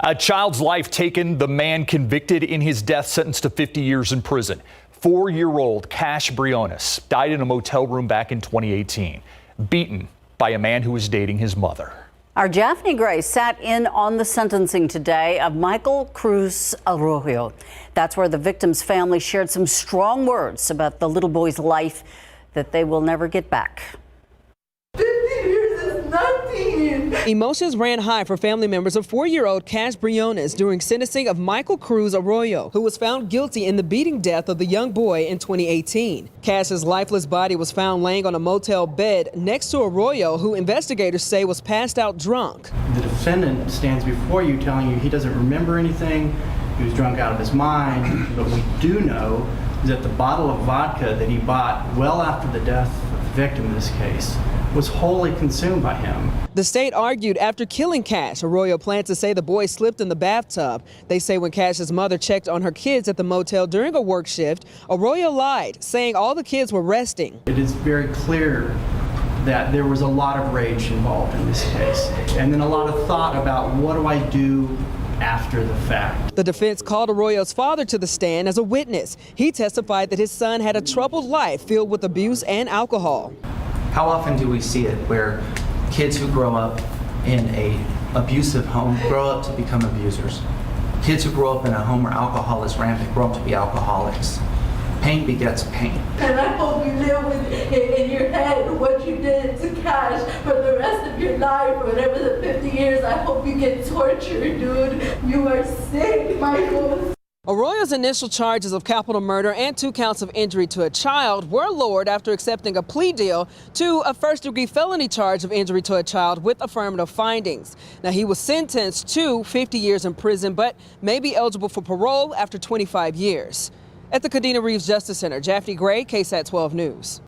A child's life taken, the man convicted in his death, sentenced to 50 years in prison. 4-year-old Cash Briones died in a motel room back in 2018, beaten by a man who was dating his mother. Our Japhanie Gray sat in on the sentencing today of Michael Cruz Arroyo. That's where the victim's family shared some strong words about the little boy's life that they will never get back. 50 years is nothing. Emotions ran high for family members of 4-year-old Cash Briones during sentencing of Michael Cruz Arroyo, who was found guilty in the beating death of the young boy in 2018. Cash's lifeless body was found laying on a motel bed next to Arroyo, who investigators say was passed out drunk. The defendant stands before you telling you he doesn't remember anything, he was drunk out of his mind, but we do know is that the bottle of vodka that he bought well after the death of the victim in this case was wholly consumed by him. The state argued after killing Cash, Arroyo planned to say the boy slipped in the bathtub. They say when Cash's mother checked on her kids at the motel during a work shift, Arroyo lied, saying all the kids were resting. It is very clear that there was a lot of rage involved in this case, and then a lot of thought about what do I do after the fact. The defense called Arroyo's father to the stand as a witness. He testified that his son had a troubled life filled with abuse and alcohol. How often do we see it where kids who grow up in an abusive home grow up to become abusers? Kids who grow up in a home where alcohol is rampant grow up to be alcoholics. Pain begets pain. And I hope you live with it in your head what you did to Cash for the rest of your life, whatever the 50 years. I hope you get tortured, dude. You are sick, Michael. Arroyo's initial charges of capital murder and 2 counts of injury to a child were lowered after accepting a plea deal to a first-degree felony charge of injury to a child with affirmative findings. Now, he was sentenced to 50 years in prison, but may be eligible for parole after 25 years. At the Kadena Reeves Justice Center, Japhanie Gray, KSAT 12 News.